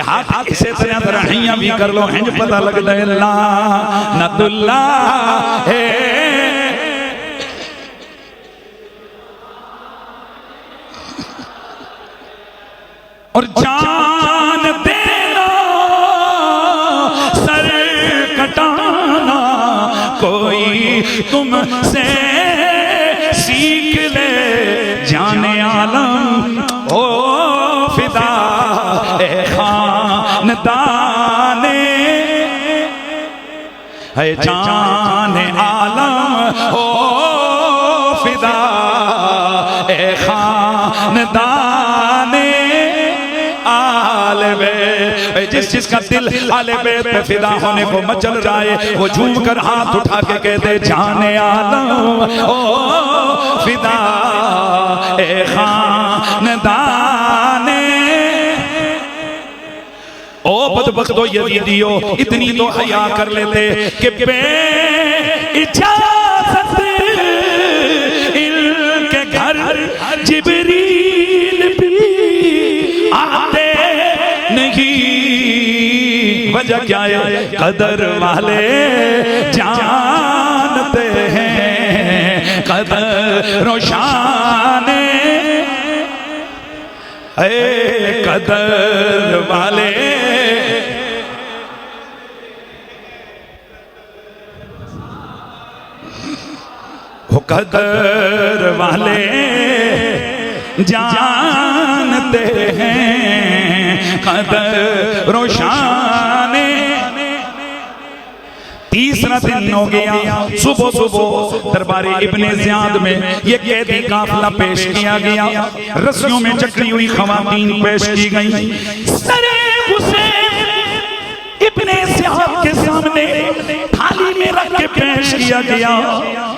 [SPEAKER 1] हाथ इसे तरह तरहियां भी कर लो, हिंज पता लगता है लानतुल्लाह है। और जान देना सर कटाना कोई तुमसे सीख ले, जाने आलम ओ फिदा खानदाने है, जाने आलम हो फिदा ए खानदाने आले बैत। जिसका दिल आले बैत पे फिदा होने को मचल रहा है, वो झूम कर हाथ उठा के कहते जाने आलम ओ फिदा ए खानदाने। ओ बदबख्तो यज़ीदियो, इतनी तो हया कर लेते कि बे इजाज़त इनके घर जिब्रील भी आते नहीं। वजह क्या है? कदर वाले जानते हैं कदर रोशाने, कदर वाले कदर वाले जानते हैं खत रोशाने। तीसरा दिन हो गया, सुबह सुबह दरबारे इब्ने ज़ियाद में ये कैदी काफिला पेश किया गया। रस्सियों में जकड़ी हुई खवातीन पेश की गई। सरे हुसैन इब्ने ज़ियाद के सामने थाली में रख के पेश किया गया।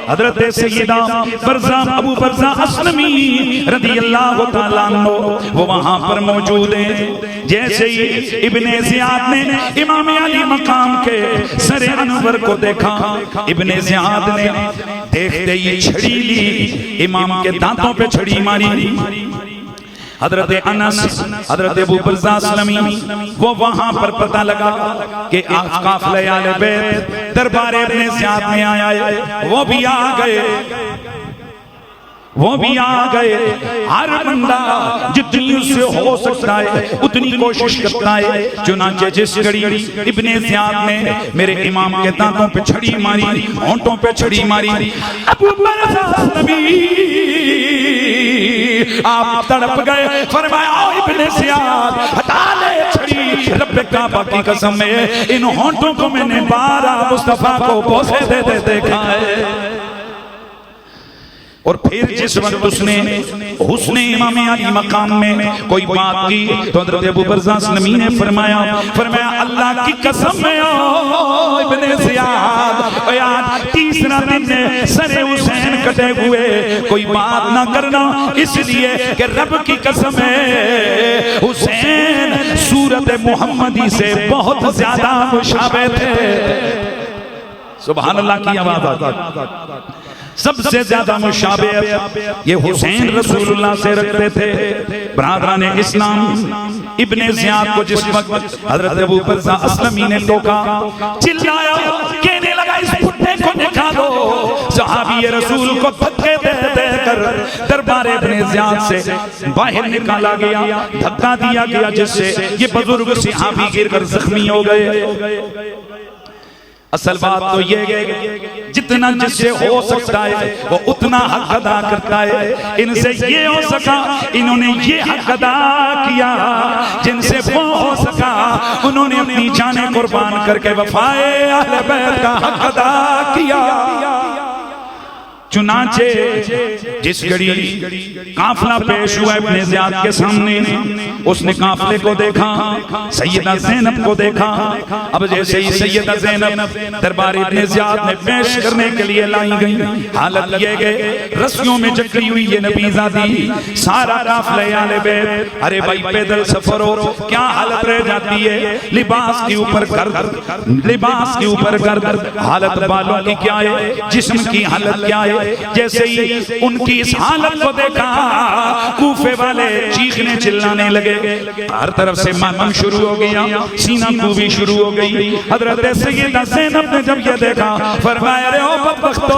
[SPEAKER 1] हजरत सैयदा बरज़ा अबू बरज़ा अस्लमी रज़ियल्लाहु तआला अन्हु वो वहां पर मौजूद हैं। जैसे ही इब्ने ज़ियाद ने इमाम अली मकाम के सरे अनवर को देखा, इब्ने ज़ियाद ने देखते ही छड़ी ली, इमाम के दांतों पे छड़ी मारी। हजरत अनस, हजरत अबू बरज़ा अस्लमी वो वहां पर पता लगा कि काफिला आले बैत दरबार इब्ने ज़ियाद में आया है। वो भी आ गए। हर बंदा जितनी उससे हो सकता है उतनी कोशिश करता है। चुनांचे जिस घड़ी इब्ने ज़ियाद ने मेरे इमाम के दांतों पे छड़ी मारी, होंठों पे छड़ी मारी, अबू बरज़ा अस्लमी आप तड़प गए। फरमाया इब्ने ज़ियाद हटा ले छड़ी, रब्बे काबा की कसम है इन होंठों को मैंने 12 मुस्तफा को बोसे देते देखा है। और फिर जिस वक्त उसने हुस्ने इमाम अली मकाम में कोई बात की तो हज़रत अबू बरज़ा अस्लमी ने फरमाया अल्लाह की कसम है ओ इब्ने ज़ियाद, आज तीसरा दिन सरे हुसैन कटे हुए कोई बात ना करना, इसलिए कि रब की कसम है हुसैन सूरत मुहम्मदी से बहुत ज्यादा मुशाबे थे। सुभान अल्लाह की आवाज़। सबसे ज्यादा मुशाबे ये हुसैन रसूलुल्लाह से रखते थे। ब्रादरान इस्लाम इब्ने ज़ियाद को जिस वक्त हजरत अबू बरज़ा अस्लमी ने टोका, चिल्लाया, कहने लगा इस बुड्ढे को निकालो। सहाबी रसूल को धक्के दे कर दरबार इब्ने ज़ियाद से बाहर निकाला गया, धक्का दिया गया जिससे ये बुजुर्ग सहाबी गिरकर जख्मी हो गए। असल बात तो ये है जितना जिससे हो सकता है वो उतना हक अदा करता है। इनसे ये हो सका इन्होंने ये हक अदा किया, जिनसे वो हो सका उन्होंने अपनी जानें कुर्बान करके वफाए अहले बैत का हक अदा किया। चुनांचे जिस घड़ी काफिला पेश हुआ इब्ने ज़ियाद के सामने, उसने काफिले को देखा, सैयदा ज़ैनब को देखा। अब जैसे ही सैयदा ज़ैनब दरबार इब्ने ज़ियाद में पेश करने के लिए लाई गई, हालत ये गए रस्सियों में जकड़ी हुई ये नबीज़ादी, सारा काफिला आले बैत, अरे भाई पैदल सफर हो क्या हालत रह जाती है, लिबास के ऊपर गर्द, हालत बालों की क्या है, जिस्म की हालत क्या है। जैसे ही उनकी इस हालत को देखा कूफे वाले चीखने चिल्लाने लगे, हर तरफ से मातम शुरू हो गया, सीना कूबी शुरू हो गई। हजरत सैयदा ज़ैनब ने जब ये देखा फरमाया रे ओ बदबख्तो,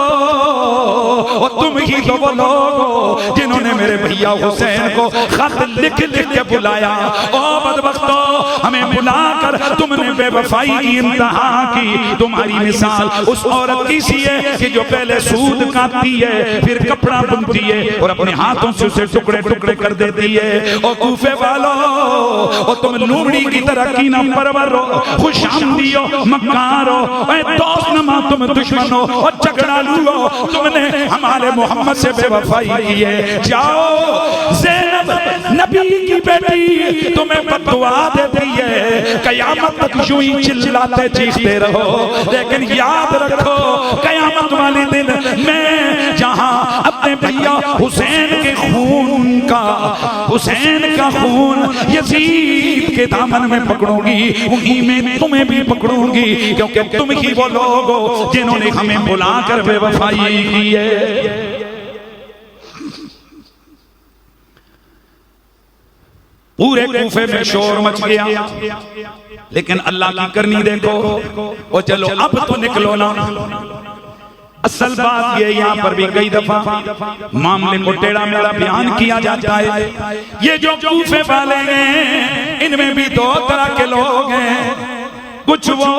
[SPEAKER 1] तुम ही तो वो लोग हो जिन्होंने मेरे भैया हुसैन को खत लिख लिख के बुलाया। ओ बदबख्तो, हमें बुलाकर तुमने बेवफाई की इंतहा की। तुम्हारी मिसाल उस औरत की सी है कि जो पहले सूद काटती है, फिर कपड़ा बुनती है और अपने हाथों से उसे टुकड़े टुकड़े कर देती है। और कूफे वालों, और तुम लोमड़ी की तरह कीना परवर हो, खुशामदी हो, मक्कार हो, दोस्त नमा तुम दुश्मन हो और झगड़ालू हो, तुमने हमारे मोहम्मद से बेवफाई की है। जाओ ज़ैनब नबी की बेटी तुम्हें बददुआ देती है, कयामत तक यूं ही चिल्लाते चीखते रहो, लेकिन याद रखो कयामत वाले दिन मैं जहां अपने भैया हुसैन के खून का, हुसैन का खून यजीद के दामन में पकड़ूंगी, वहीं में तुम्हें भी पकड़ूंगी, क्योंकि तुम ही वो लोग हो जिन्होंने हमें बुलाकर बेवफाई की है। पूरे कूफे में शोर मच गया, लेकिन अल्लाह की करनी देखो। और चलो अब तो निकलो ना। असल बात ये यहाँ पर भी कई दफा मामले को टेढ़ा मेढ़ा बयान किया जाता है। ये जो कूफे वाले हैं इनमें भी दो तरह के लोग हैं, कुछ वो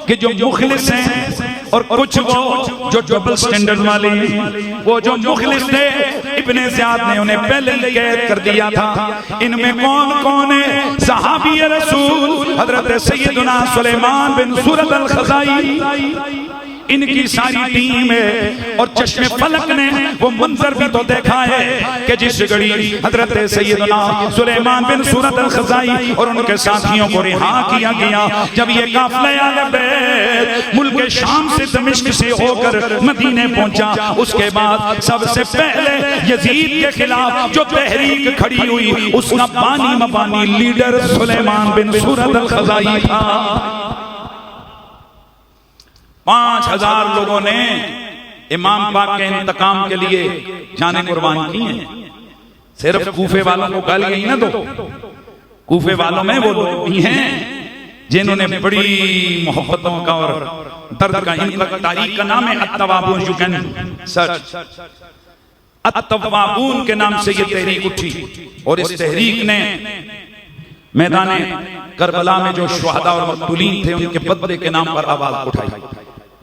[SPEAKER 1] कि जो मुखलिस हैं, और कुछ वो जो डबल स्टैंडर्ड वाले हैं, वो जो मुखलिस थे, इब्ने ज़ियाद ने उन्हें पहले ही कैद कर दिया था। इनमें कौन कौन है? सहाबी रसूल हजरत सैयदना सुलेमान बिन सूरत अल-खज़ाई, इनकी सारी टीम है। और चश्मे फलक ने वो मंजर भी तो देखा है कि जिस घड़ी हजरत सैयदना सुलेमान बिन सूरत अल-खज़ाई और उनके साथियों को रिहा किया गया, जब ये काफिला आले बैत मुल्क शाम से दमिश्क से होकर मदीने पहुंचा, उसके बाद सबसे पहले यजीद के खिलाफ जो तहरीक खड़ी हुई, उसका बानी मबानी लीडर सुलेमान बिन सूरत अल-खज़ाई था। 5000 लोगों ने इमाम पाक के इंतकाम के लिए जाने कुर्बान की हैं। सिर्फ कूफे वालों को गाली गई ना, तो कूफे वालों में वो लोग भी हैं जिन्होंने बड़ी मोहब्बतों का और दर्द का, इनका तारीख का नाम है अत्तवाबून। यू कैन सर्च अत्तवाबून के नाम से ये तहरीक उठी और इस तहरीक ने मैदान करबला में जो शुहदा और मक़तूलीन थे उनके बदले के नाम पर आवाज उठाई।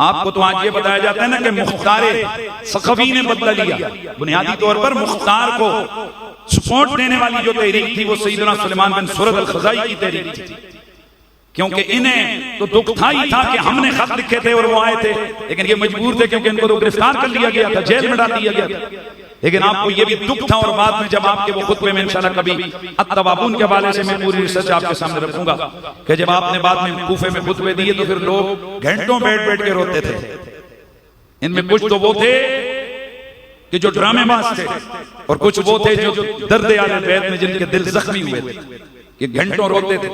[SPEAKER 1] आपको तो आज ये बताया जाता है ना कि मुख्तार सखवी ने बदला लिया। बुनियादी तौर पर मुख्तार को सपोर्ट देने वाली जो तहरीक थी वो सैयदना सुलेमान बिन सूरत अल-खज़ाई की तहरीक थी, क्योंकि इन्हें तो दुख था ही था कि हमने खत लिखे थे और वो आए थे, लेकिन ये मजबूर थे क्योंकि इनको तो गिरफ्तार कर लिया गया था, जेल में डाल दिया गया। लेकिन आपको ये भी दुख था, और बाद में जब आपके वो खुतबे में इंशाल्लाह कभी अत्तवाबून के हवाले से मैं पूरी रिसर्च आपके सामने रखूंगा कि जब आपने बाद में कूफे में खुतबे दिए तो फिर लोग घंटों बैठ बैठ के रोते थे। इनमें कुछ तो वो थे कि जो ड्रामेबाज थे, और कुछ वो थे जो दर्द आले बैत में जिनके दिल जख्मी हुए थे कि घंटों रोते थे।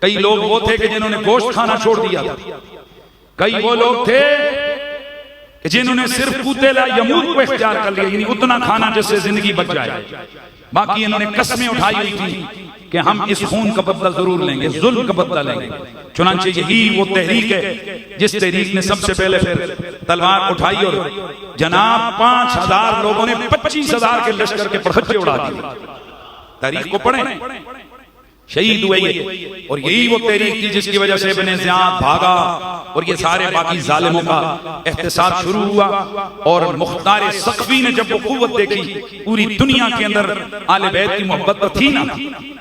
[SPEAKER 1] कई लोग वो थे कि जिन्होंने गोश्त खाना छोड़ दिया था। कई वो लोग थे कि जिन्होंने सिर्फ कुतेला यमूत को इख्तियार कर लिया, यानी उतना खाना जिससे जिंदगी बच जाए। बाकी इन्होंने कसमें उठाई हुई थी कि हम इस खून का बदला जरूर लेंगे, जुल्म का बदला लेंगे। चुनांचे यही वो तहरीक है जिस तहरीक ने सबसे पहले फिर तलवार उठाई और जनाब 5000 लोगों ने 25000 के लश्कर के पड़खचे उड़ा दिए। तारीख को पढ़ें, शहीद हुए ये। और यही वो तहरीक थी जिसकी वजह से इब्ने ज़ियाद भागा और ये सारे बाकी जालिमों का एहतसाब शुरू हुआ। और मुख्तार सखवी ने जब वो कुव्वत देखी, पूरी दुनिया के अंदर आले बैत की मोहब्बत तो थी ना,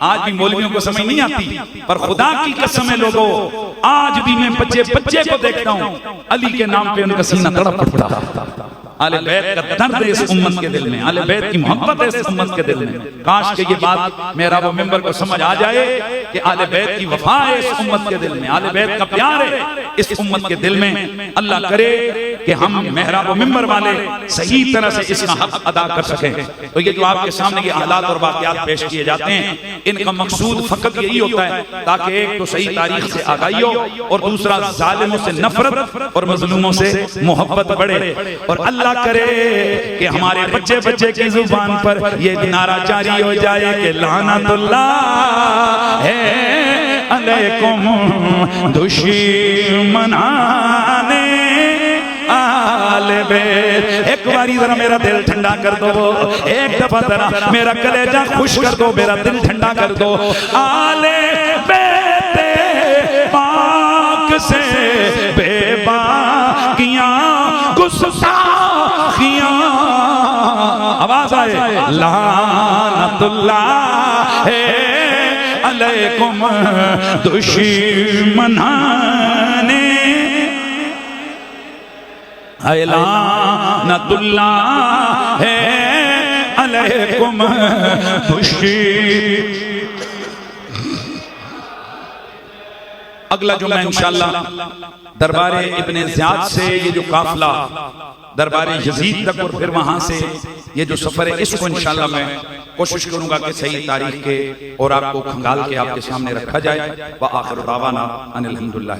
[SPEAKER 1] आज भी मौलवियों को समझ नहीं आती, पर खुदा की कसम है लोगों, आज भी मैं बच्चे बच्चे को देखता हूँ अली के नाम पे उनका सीना तड़प उठता। आले बैत का दर्द है इस उम्मत के दिल में, आले बैत की मोहब्बत है इस उम्मत के दिल में। काश के ये बात मेरा वो मेंबर को समझ आ जाए कि आले बैत की वफा है इस उम्मत के दिल में, आले बैत का प्यार है इस उम्मत के दिल में। अल्लाह करे कि हम मेहराब मेंबर वाले सही तरह से इसका हक अदा कर सकें। तो ये जो आपके सामने ये हालात और वाक़यात पेश किए जाते हैं, इनका मकसूद फकत यही होता है ताकि एक तो सही तारीख से आगाही हो और दूसरा जालिमों से नफरत और मजलूमों से मोहब्बत बढ़े। और अल्लाह करे कि हमारे बच्चे बच्चे की जुबान पर ये नारा जारी हो जाए कि लानतुल्लाह है अलैकुम दुश्मनाने आले बैत। एक बारी जरा मेरा दिल ठंडा कर दो, एक दफा जरा मेरा कलेजा खुश कर दो, मेरा दिल ठंडा कर दो। आले बैत पाक से बेबाकियां गुस्ताखियां, आवाज आए लानतुल्लाह है अलैकुम दुश्मनाने, लानतुल्लाह है अलैकुम दुश्मन। अगला जुम्मा इंशाअल्लाह दरबारे इब्ने ज़ियाद से ये जो काफिला दरबारे यजीद तक और फिर वहां से ये जो सफर है, इसको इंशाअल्लाह मैं कोशिश करूंगा कि सही तारीख के और आपको खंगाल के आपके सामने रखा जाए। व आखिर दावाना अनिल हम्दुलिल्लाह।